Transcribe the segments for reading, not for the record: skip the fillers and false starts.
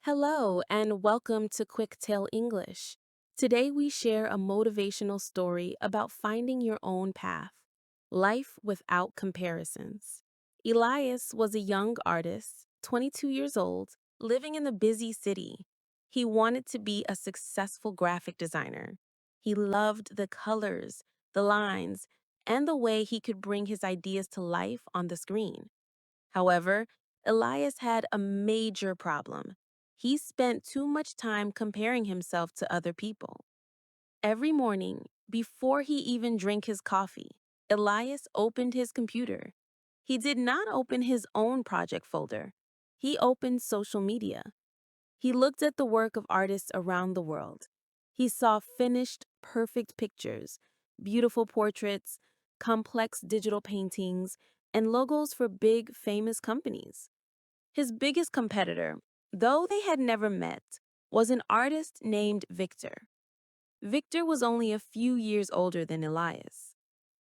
Hello, and welcome to QuickTale English. Today we share a motivational story about finding your own path, life without comparisons. Elias was a young artist, 22 years old, living in a busy city. He wanted to be a successful graphic designer. He loved the colors, the lines, and the way he could bring his ideas to life on the screen. However, Elias had a major problem. He spent too much time comparing himself to other people. Every morning, before he even drank his coffee, Elias opened his computer. He did not open his own project folder. He opened social media. He looked at the work of artists around the world. He saw finished, perfect pictures, beautiful portraits, complex digital paintings, and logos for big, famous companies. His biggest competitor, though they had never met, was an artist named Victor. Victor was only a few years older than Elias.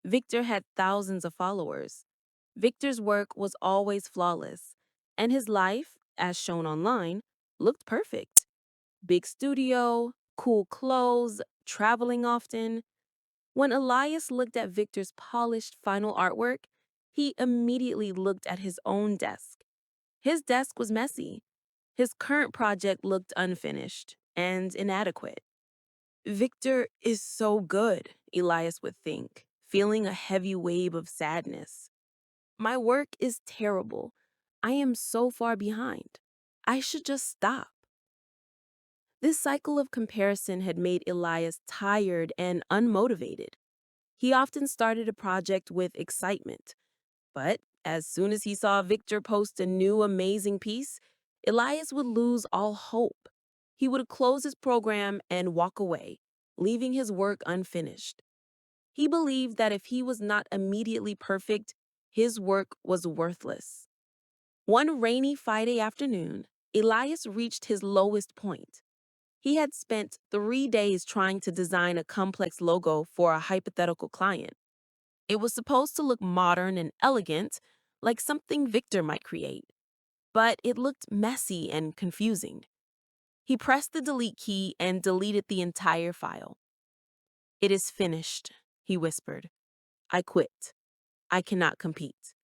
Victor had thousands of followers. Victor's work was always flawless, and his life, as shown online, looked perfect. Big studio, cool clothes, traveling often. When Elias looked at Victor's polished final artwork, he immediately looked at his own desk. His desk was messy. His current project looked unfinished and inadequate. Victor is so good, Elias would think, feeling a heavy wave of sadness. My work is terrible. I am so far behind. I should just stop. This cycle of comparison had made Elias tired and unmotivated. He often started a project with excitement, but as soon as he saw Victor post a new amazing piece, Elias would lose all hope. He would close his program and walk away, leaving his work unfinished. He believed that if he was not immediately perfect, his work was worthless. One rainy Friday afternoon, Elias reached his lowest point. He had spent 3 days trying to design a complex logo for a hypothetical client. It was supposed to look modern and elegant, like something Victor might create, but it looked messy and confusing. He pressed the delete key and deleted the entire file. "It is finished," he whispered. "I quit. I cannot compete.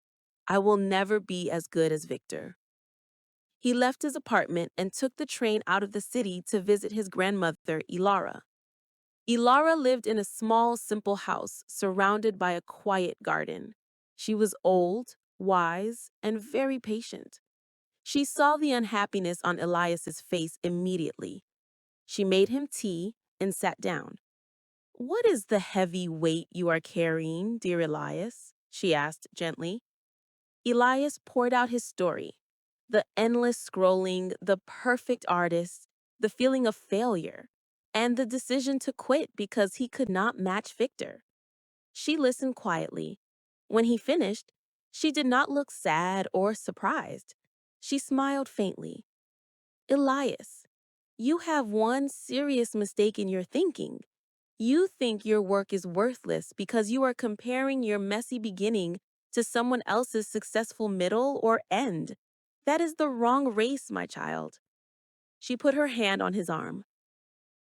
I will never be as good as Victor." He left his apartment and took the train out of the city to visit his grandmother, Elara. Elara lived in a small, simple house surrounded by a quiet garden. She was old, wise, and very patient. She saw the unhappiness on Elias's face immediately. She made him tea and sat down. "What is the heavy weight you are carrying, dear Elias?" she asked gently. Elias poured out his story. The endless scrolling, the perfect artist, the feeling of failure, and the decision to quit because he could not match Victor. She listened quietly. When he finished, she did not look sad or surprised. She smiled faintly. "Elias, you have one serious mistake in your thinking. You think your work is worthless because you are comparing your messy beginning to someone else's successful middle or end. That is the wrong race, my child." She put her hand on his arm.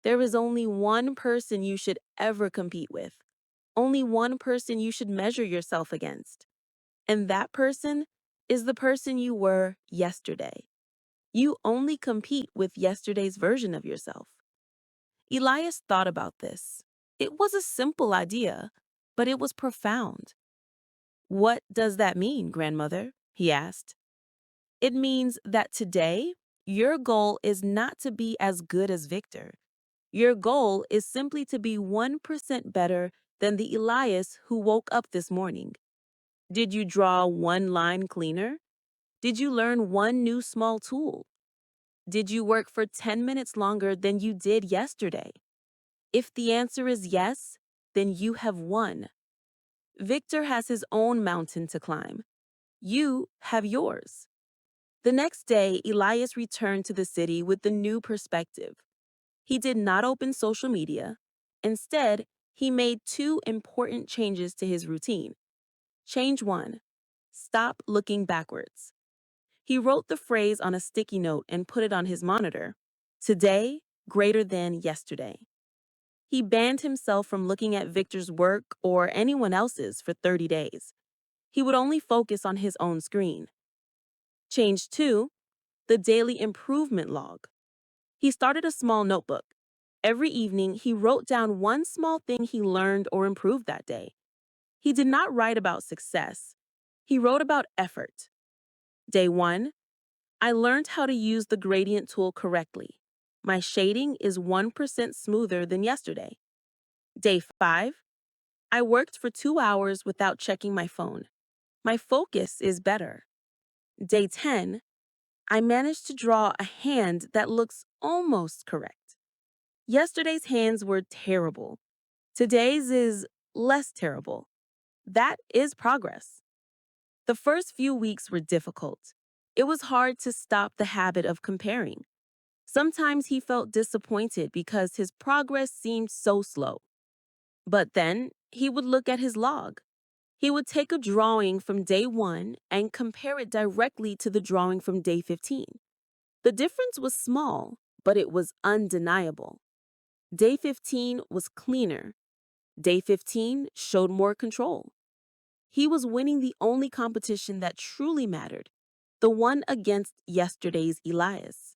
"There is only one person you should ever compete with. Only one person you should measure yourself against. And that person is the person you were yesterday. You only compete with yesterday's version of yourself." Elias thought about this. It was a simple idea, but it was profound. "What does that mean, grandmother?" he asked. "It means that today, your goal is not to be as good as Victor. Your goal is simply to be 1% better than the Elias who woke up this morning. Did you draw one line cleaner? Did you learn one new small tool? Did you work for 10 minutes longer than you did yesterday? If the answer is yes, then you have won. Victor has his own mountain to climb. You have yours." The next day, Elias returned to the city with the new perspective. He did not open social media. Instead, he made two important changes to his routine. Change one: stop looking backwards. He wrote the phrase on a sticky note and put it on his monitor. Today, greater than yesterday. He banned himself from looking at Victor's work or anyone else's for 30 days. He would only focus on his own screen. Change 2, the daily improvement log. He started a small notebook. Every evening, he wrote down one small thing he learned or improved that day. He did not write about success. He wrote about effort. Day 1, I learned how to use the gradient tool correctly. My shading is 1% smoother than yesterday. Day 5, I worked for 2 hours without checking my phone. My focus is better. Day 10, I managed to draw a hand that looks almost correct. Yesterday's hands were terrible. Today's is less terrible. That is progress. The first few weeks were difficult. It was hard to stop the habit of comparing. Sometimes he felt disappointed because his progress seemed so slow. But then he would look at his log. He would take a drawing from day 1 and compare it directly to the drawing from day 15. The difference was small, but it was undeniable. Day 15 was cleaner. Day 15 showed more control. He was winning the only competition that truly mattered, the one against yesterday's Elias.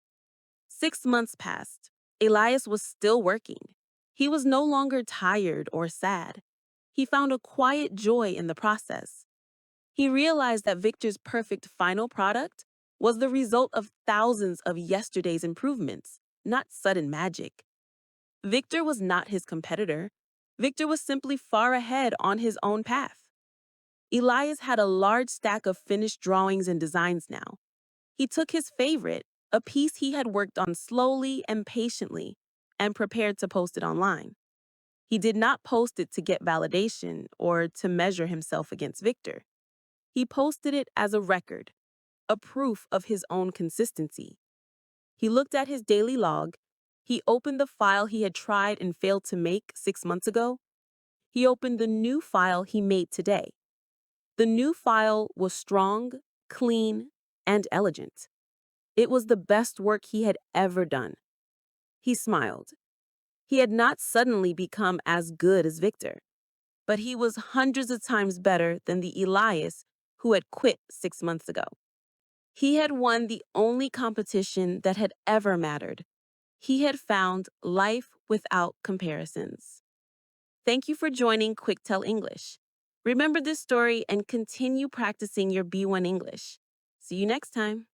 6 months passed. Elias was still working. He was no longer tired or sad. He found a quiet joy in the process. He realized that Victor's perfect final product was the result of thousands of yesterday's improvements, not sudden magic. Victor was not his competitor. Victor was simply far ahead on his own path. Elias had a large stack of finished drawings and designs now. He took his favorite, a piece he had worked on slowly and patiently, and prepared to post it online. He did not post it to get validation or to measure himself against Victor. He posted it as a record, a proof of his own consistency. He looked at his daily log. He opened the file he had tried and failed to make 6 months ago. He opened the new file he made today. The new file was strong, clean, and elegant. It was the best work he had ever done. He smiled. He had not suddenly become as good as Victor, but he was hundreds of times better than the Elias who had quit 6 months ago. He had won the only competition that had ever mattered. He had found life without comparisons. Thank you for joining QuickTale English. Remember this story and continue practicing your B1 English. See you next time.